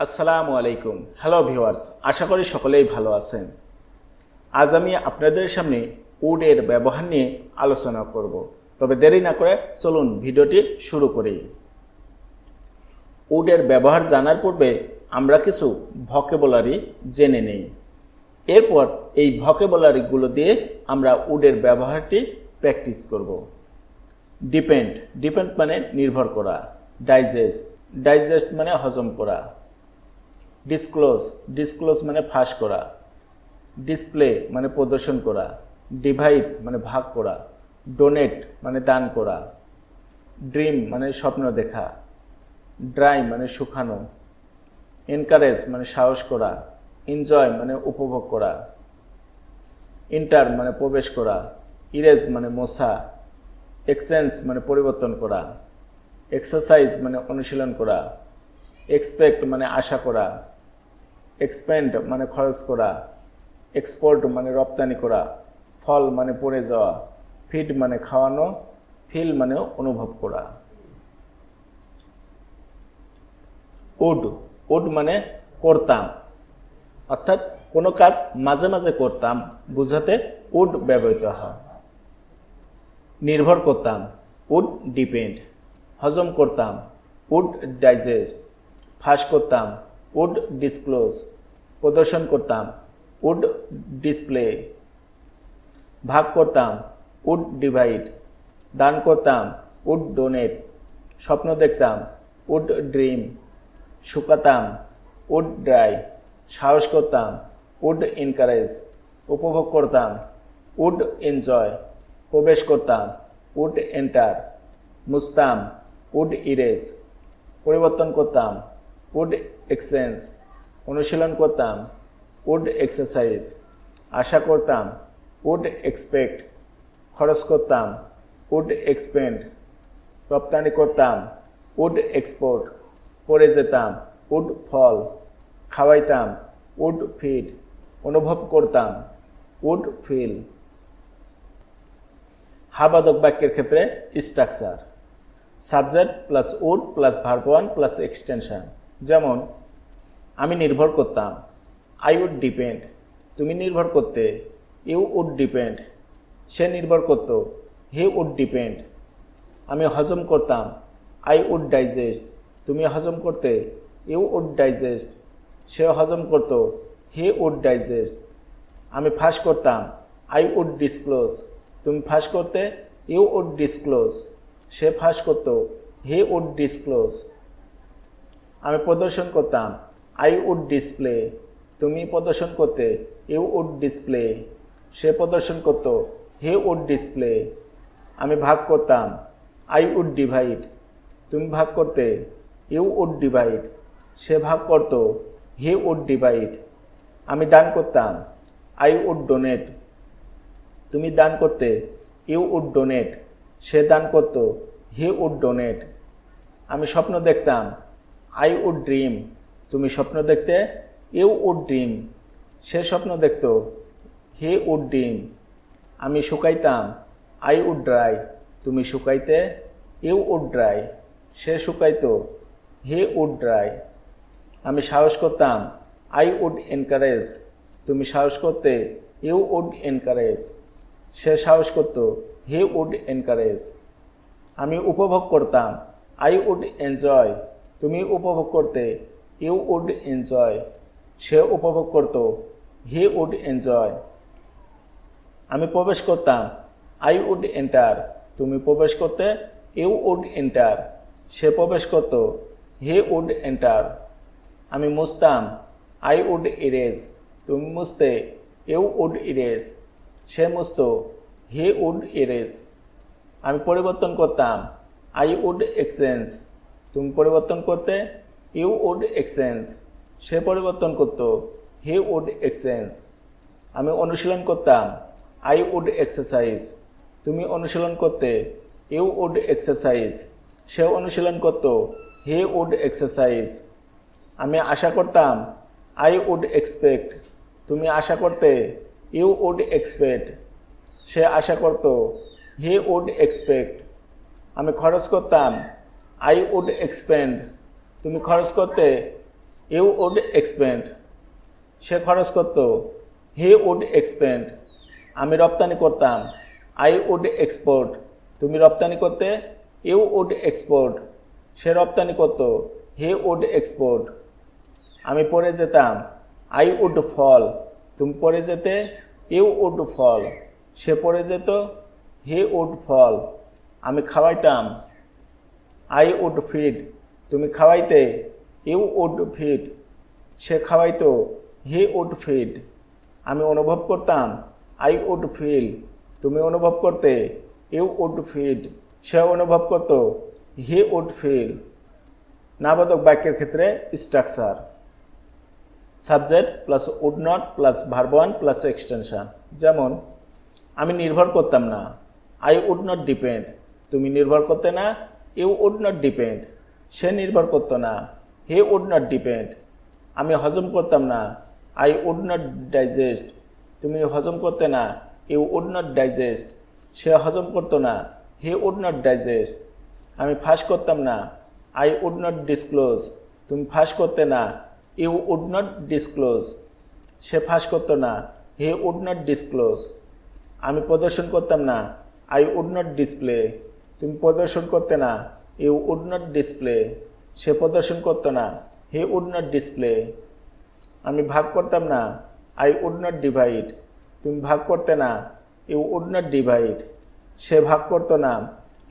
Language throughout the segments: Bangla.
আসসালামু আলাইকুম। হ্যালো ভিউয়ার্স, আশা করি সকলেই ভালো আছেন। আজ আমি আপনাদের সামনে উডের ব্যবহার নিয়ে আলোচনা করব। তবে দেরি না করে চলুন ভিডিওটি শুরু করি। উডের ব্যবহার জানার পূর্বে আমরা কিছু ভোকাবুলারি জেনে নেই। এরপর এই ভোকাবুলারিগুলো দিয়ে আমরা উডের ব্যবহারটি প্র্যাকটিস করব। ডিপেন্ড, ডিপেন্ড মানে নির্ভর করা। ডাইজেস্ট, ডাইজেস্ট মানে হজম করা। ডিসক্লোজ, ডিসক্লোজ মানে ফাঁস করা। ডিসপ্লে মানে প্রদর্শন করা। ডিভাইড মানে ভাগ করা। ডোনেট মানে দান করা। ড্রিম মানে স্বপ্ন দেখা। ড্রাই মানে শুকানো। এনকারেজ মানে সাহস করা। এনজয় মানে উপভোগ করা। এন্টার মানে প্রবেশ করা। ইরেজ মানে মোছা। এক্সচেঞ্জ মানে পরিবর্তন করা। এক্সারসাইজ মানে অনুশীলন করা। এক্সপেক্ট মানে আশা করা। এক্সপেন্ড মানে খরচ করা। এক্সপোর্ট মানে রপ্তানি করা। ফল মানে পড়ে যাওয়া। ফিড মানে খাওয়ানো। ফিল মানে অনুভব করা। উড, উড মানে করতাম, অর্থাৎ কোনো কাজ মাঝে মাঝে করতাম বোঝাতে উড ব্যবহৃত হয়। নির্ভর করতাম, উড ডিপেন্ড। হজম করতাম, উড ডাইজেস্ট। ফাঁস করতাম, উড ডিসক্লোজ। প্রদর্শন করতাম, উড ডিসপ্লে। ভাগ করতাম, উড ডিভাইড। দান করতাম, উড ডোনেট। স্বপ্ন দেখতাম, উড ড্রিম। শুকাতাম, উড ড্রাই। সাহস করতাম, উড এনকারেজ। উপভোগ করতাম, উড এনজয়। প্রবেশ করতাম, উড এন্টার। মুছতাম, উড ইরেজ। পরিবর্তন করতাম, উড এক্সচেঞ্জ। অনুশীলন করতাম, উড এক্সারসাইজ। আশা করতাম, উড এক্সপেক্ট। খরচ করতাম, উড এক্সপেন্ড। রপ্তানি করতাম, উড এক্সপোর্ট। পড়ে যেতাম, উড ফল। খাওয়াইতাম, উড ফিড। অনুভব করতাম, উড ফিল। হাবাদক বাক্যের ক্ষেত্রে structure subject plus would plus verb one plus extension. যেমন আমি নির্ভর করতাম, আই উড ডিপেন্ড। তুমি নির্ভর করতে, ইউ উড ডিপেন্ড। সে নির্ভর করত, হি উড ডিপেন্ড। আমি হজম করতাম, আই উড ডাইজেস্ট। তুমি হজম করতে, ইউ উড ডাইজেস্ট। সে হজম করত, হি উড ডাইজেস্ট। আমি ফাঁস করতাম, আই উড ডিসক্লোজ। তুমি ফাঁস করতে, ইউ উড ডিসক্লোজ। সে ফাঁস করত, হি উড ডিসক্লোজ। আমি প্রদর্শন করতাম, আই উড ডিসপ্লে। তুমি প্রদর্শন করতে, ইউ উড ডিসপ্লে। সে প্রদর্শন করত, হি উড ডিসপ্লে। আমি ভাগ করতাম, আই উড ডিভাইড। তুমি ভাগ করতে, ইউ উড ডিভাইড। সে ভাগ করত, হি উড ডিভাইড। আমি দান করতাম, আই উড ডোনেট। তুমি দান করতে, ইউ উড ডোনেট। সে দান করত, হি উড ডোনেট। আমি স্বপ্ন দেখতাম, আই উড ড্রিম। তুমি স্বপ্ন দেখতে, ইউ উড ড্রিম। সে স্বপ্ন দেখত, হি উড ড্রিম। আমি শুকাইতাম, আই উড ড্রাই। তুমি শুকাইতে, ইউ উড ড্রাই। সে শুকাইত, হি উড ড্রাই। আমি সাহস করতাম, আই উড এনকারেজ। তুমি সাহস করতে, ইউ উড এনকারেজ। সে সাহস করত, হি উড এনকারেজ। আমি উপভোগ করতাম, আই উড এনজয়। তুমি উপভোগ করতে, ইউ উড এনজয়। সে উপভোগ করত, হি উড এনজয়। আমি প্রবেশ করতাম, আই উড এন্টার। তুমি প্রবেশ করতে, ইউ উড এন্টার। সে প্রবেশ করত, হি উড এন্টার। আমি মুছতাম, আই উড ইরেজ। তুমি মুছতে, ইউ উড ইরেজ। সে মুছত, হি উড ইরেজ। আমি পরিবর্তন করতাম, আই উড এক্সচেঞ্জ। তুমি পরিবর্তন করতে, ইউ উড এক্সচেঞ্জ। সে পরিবর্তন করত, হি উড এক্সচেঞ্জ। আমি অনুশীলন করতাম, আই উড এক্সারসাইজ। তুমি অনুশীলন করতে, ইউ উড এক্সারসাইজ। সে অনুশীলন করত, হি উড এক্সারসাইজ। আমি আশা করতাম, আই উড এক্সপেক্ট। তুমি আশা করতে, ইউ উড এক্সপেক্ট। সে আশা করত, হি উড এক্সপেক্ট। আমি খরচ করতাম, আই উড এক্সপেন্ড। তুমি খরচ করতে, ইউ উড এক্সপেন্ড, সে খরচ করত, হি উড এক্সপেন্ড। আমি রপ্তানি করতাম, আই উড এক্সপোর্ট, তুমি রপ্তানি করতে, ইউ উড এক্সপোর্ট, সে রপ্তানি করত, হি উড এক্সপোর্ট। আমি পড়ে যেতাম, আই উড ফল, তুমি পড়ে যেতে, ইউ উড ফল, সে পড়ে যেত, হি উড ফল। আমি খাওয়াইতাম, আই উড ফিড, তুমি খাওয়াইতে, ইউ উড ফিড, সে খাওয়াইতো, হি উড ফিড। আমি অনুভব করতাম, আই উড ফিল, তুমি অনুভব করতে, ইউ উড ফিড, সে অনুভব করত, হি উড ফিল। নাবোধক বাক্যের ক্ষেত্রে structure subject plus would not plus verb one plus extension. যেমন আমি নির্ভর করতাম না, আই উড নট ডিপেন্ড, তুমি নির্ভর করতে না, ইউ উড নট ডিপেন্ড, সে নির্ভর করতো না, হি উড নট ডিপেন্ড। আমি হজম করতাম না, আই উড নট ডাইজেস্ট, তুমি হজম করতে না, ইউ উড নট ডাইজেস্ট, সে হজম করতো না, হি উড নট ডাইজেস্ট। আমি ফাঁস করতাম না, আই উড নট ডিসক্লোজ, তুমি ফাঁস করতে না, ইউ উড নট ডিসক্লোজ, সে ফাঁস করতো না, হি উড নট ডিসক্লোজ। আমি প্রদর্শন করতাম না, আই উড নট ডিসপ্লে, তুমি প্রদর্শন করতে না, ইউ উড নট ডিসপ্লে, সে প্রদর্শন করতো না, হি উড নট ডিসপ্লে। আমি ভাগ করতাম না, আই উড নট ডিভাইড, তুমি ভাগ করতে না, ইউ উড নট ডিভাইড, সে ভাগ করতো না,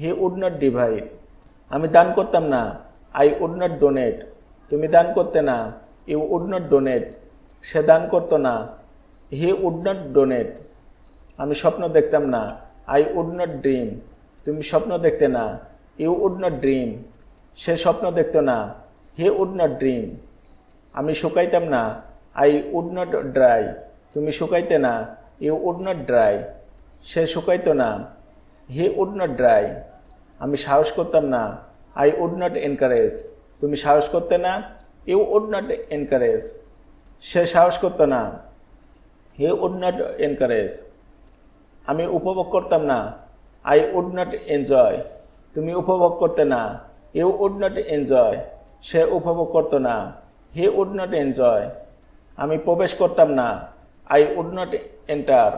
হি উড নট ডিভাইড। আমি দান করতাম না, আই উড নট ডোনেট, তুমি দান করতে না, ইউ উড নট ডোনেট, সে দান করতো না, হি উড নট ডোনেট। আমি স্বপ্ন দেখতাম না, আই উড নট ড্রিম, তুমি স্বপ্ন দেখতে না, ইউ উড নট ড্রিম, সে স্বপ্ন দেখতো না, হি উড নট ড্রিম। আমি শুকাইতাম না, আই উড নট ড্রাই, তুমি শুকাইতে না, ইউ উড নট ড্রাই, সে শুকাইতো না, হি উড নট ড্রাই। আমি সাহস করতাম না, আই উড নট এনকারেজ, তুমি সাহস করতে না, ইউ উড নট এনকারেজ, সে সাহস করতো না, হি উড নট এনকারেজ। আমি উপভোগ করতাম না, আই উড নট এনজয়, তুমি উপভোগ করতে না, ইউ উড নট এনজয়, সে উপভোগ করতো না, হি উড নট এনজয়। আমি প্রবেশ করতাম না, আই উড নট এন্টার,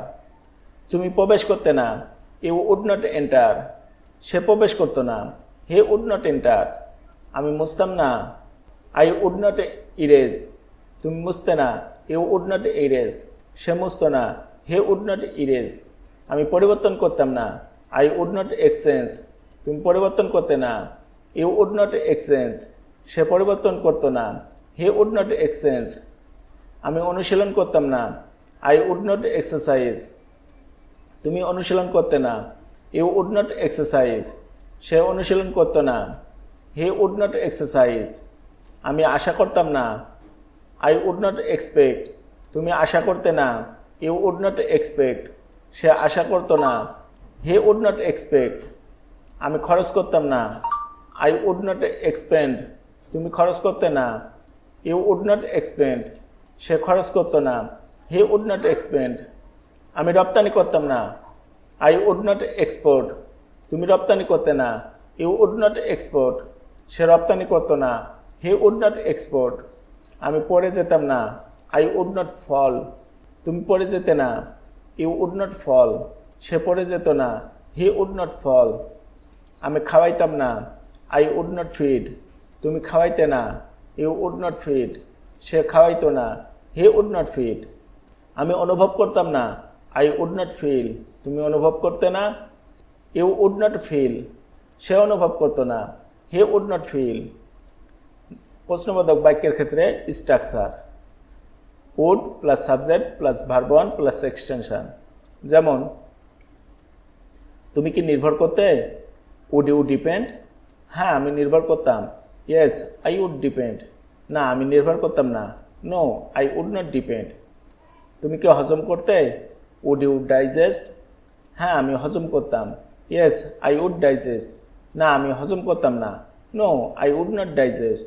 তুমি প্রবেশ করতে না, ইউ উড নট এন্টার, সে প্রবেশ করতো না, হি উড নট এন্টার। আমি মুছতাম না, আই উড নট ইরেজ, তুমি মুছতে না, ইউ উড নট ইরেজ, সে মুছতো না, হি উড নট ইরেজ। আমি পরিবর্তন করতাম না, আই উড নট এক্সচেঞ্জ, তুমি পরিবর্তন করতে না, ইউ উড নট এক্সচেঞ্জ, সে পরিবর্তন করতো না, হি উড নট এক্সচেঞ্জ। আমি অনুশীলন করতাম না, আই উড নট এক্সারসাইজ, তুমি অনুশীলন করতে না, ইউ উড নট এক্সারসাইজ, সে অনুশীলন করতো না, হি উড নট এক্সারসাইজ। আমি আশা করতাম না, আই উড নট এক্সপেক্ট, তুমি আশা করতে না, ইউ উড নট এক্সপেক্ট, সে আশা করতো না, হি উড নট এক্সপেক্ট। আমি খরচ করতাম না, আই উড নট এক্সপেন্ড, তুমি খরচ করতে না, ইউ উড নট এক্সপেন্ড, সে খরচ করতো না, হি উড নট এক্সপেন্ড। আমি রপ্তানি করতাম না, আই উড নট এক্সপোর্ট, তুমি রপ্তানি করতে না, ইউ উড নট এক্সপোর্ট, সে রপ্তানি করতো না, হি উড নট এক্সপোর্ট। আমি পড়ে যেতাম না, আই উড নট ফল, তুমি পড়ে যেতে না, ইউ উড নট ফল, সে পড়ে যেত না, হি উড নট ফল। আমি খাওয়াইতাম না, আই উড নট ফিড, তুমি খাওয়াইতে না, ইউ উড নট ফিড, সে খাওয়াইতো না, হি উড নট ফিড। আমি অনুভব করতাম না, আই উড নট ফিল, তুমি অনুভব করতে না, ইউ উড নট ফিল, সে অনুভব করতো না, হি উড নট ফিল। প্রশ্নবোধক বাক্যের ক্ষেত্রে structure would plus subject plus verb one plus extension. যেমন তুমি কি নির্ভর করতে, উড ইউ ডিপেন্ড, হ্যাঁ আমি নির্ভর করতাম, ইয়েস আই উড ডিপেন্ড, না আমি নির্ভর করতাম না, no I would not depend. তুমি কি হজম করতে, উড ইউ ডাইজেস্ট, হ্যাঁ আমি হজম করতাম, ইয়েস আই উড ডাইজেস্ট, না আমি হজম করতাম না, no I would not digest.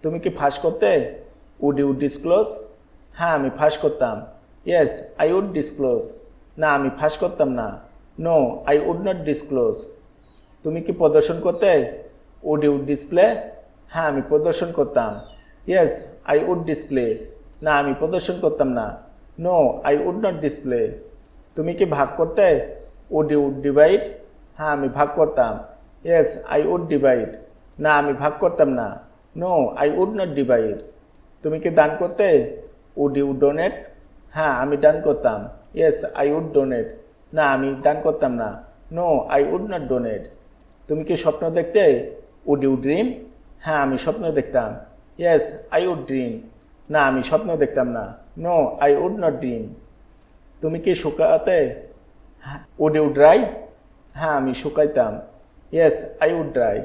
তুমি কি ফাঁস করতে, উড ইউ ডিসক্লোজ, হ্যাঁ আমি ফাঁস করতাম, ইয়েস আই উড ডিসক্লোজ, না আমি ফাঁস করতাম না, no I would not disclose. তুমি কি প্রদর্শন করতে, উড ইউ ডিসপ্লে, হ্যাঁ আমি প্রদর্শন করতাম, ইয়েস আই উড ডিসপ্লে, না আমি প্রদর্শন করতাম না। No I would not display. তুমি কি ভাগ করতে? উড ইউ ডিভাইড, হ্যাঁ আমি ভাগ করতাম। ইয়েস আই উড ডিভাইড, না আমি ভাগ করতাম না। No I would not divide. তুমি কি দান করতে? উড ইউ ডোনেট, হ্যাঁ আমি দান করতাম। ইয়েস আই উড ডোনেট, না আমি দান করতাম না। No I would not donate. তুমি কি স্বপ্ন দেখতে? উড ইউ ড্রিম, হ্যাঁ আমি স্বপ্ন দেখতাম। ইয়েস আই উড ড্রিম, না আমি স্বপ্ন দেখতাম না। No I would not dream. তুমি কি শুকাতে? উড ইউ ড্রাই, হ্যাঁ আমি শুকাইতাম। ইয়েস আই উড ড্রাই,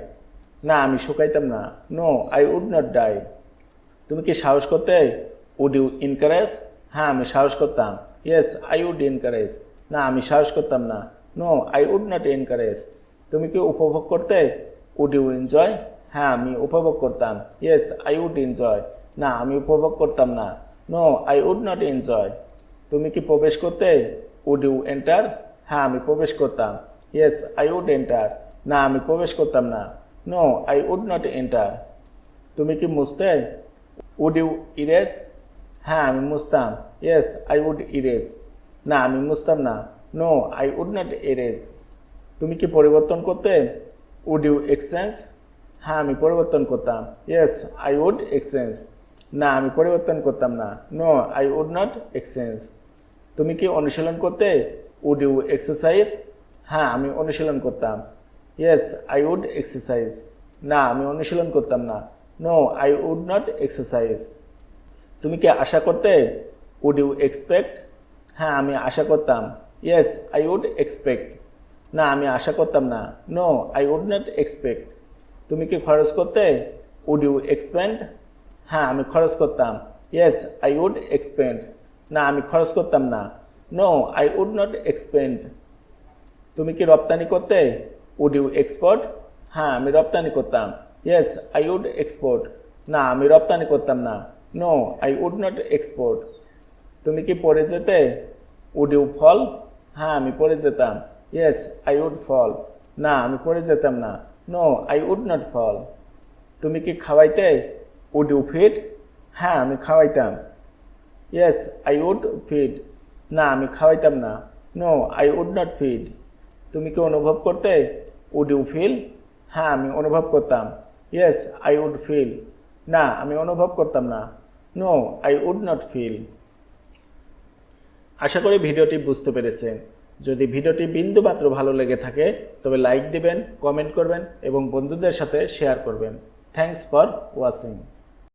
না আমি শুকাইতাম না। No I would not dry. তুমি কি সাহস করতে? উড ইউ এনকারেজ, হ্যাঁ আমি সাহস করতাম। ইয়েস আই উড এনকারেজ, না আমি সাহস করতাম না। No I would not encourage. তুমি কি উপভোগ করতে? উড ইউ এনজয়, হ্যাঁ আমি উপভোগ করতাম। ইয়েস আই উড এনজয়, না আমি উপভোগ করতাম না। No I would not enjoy. তুমি কি প্রবেশ করতে? উড ইউ এন্টার, হ্যাঁ আমি প্রবেশ করতাম। ইয়েস আই উড এন্টার, না আমি প্রবেশ করতাম না। No I would not enter. তুমি কি মুছতে? উড ইউ ইরেজ, হ্যাঁ আমি মুছতাম। ইয়েস আই উড ইরেজ, না আমি মুছতাম না। No I would not erase. তুমি কি পরিবর্তন করতে? উড ইউ এক্সচেঞ্জ, হ্যাঁ আমি পরিবর্তন করতাম। ইয়েস আই উড এক্সচেঞ্জ, না আমি পরিবর্তন করতাম না। No I would not exchange. তুমি কি অনুশীলন করতে? উড ইউ এক্সারসাইজ, হ্যাঁ আমি অনুশীলন করতাম। ইয়েস আই উড এক্সারসাইজ, না আমি অনুশীলন করতাম না। No I would not exercise. তুমি কি আশা করতে? উড ইউ এক্সপেক্ট, হ্যাঁ আমি আশা করতাম। ইয়েস আই উড এক্সপেক্ট, না আমি আশা করতাম না। No I would not expect. তুমি কি খরচ করতে? উড ইউ এক্সপেন্ড, হ্যাঁ আমি খরচ করতাম। ইয়েস আই উড এক্সপেন্ড, না আমি খরচ করতাম না। No I would not expend. তুমি কি রপ্তানি করতে? উড ইউ এক্সপোর্ট, হ্যাঁ আমি রপ্তানি করতাম। ইয়েস আই উড এক্সপোর্ট, না আমি রপ্তানি করতাম না। No I would not export. তুমি কি পড়ে যেতে? উড ইউ ফল, হ্যাঁ আমি পড়ে যেতাম। ইয়েস আই উড ফল, না আমি পড়ে যেতাম না। No I would not fall. তুমি কি খাওয়াইতে? উড ইউ ফিড, হ্যাঁ আমি খাওয়াইতাম। ইয়েস আই উড ফিড, না আমি খাওয়াইতাম না। No I would not feed. তুমি কি অনুভব করতে? উড ইউ ফিল, হ্যাঁ আমি অনুভব করতাম। ইয়েস আই উড ফিল, না আমি অনুভব করতাম না। No I would not feel. আশা করি ভিডিওটি বুঝতে পেরেছেন। যদি ভিডিওটি বিন্দুমাত্র ভালো লেগে থাকে তবে লাইক দিবেন, কমেন্ট করবেন এবং বন্ধুদের সাথে শেয়ার করবেন। Thanks for watching.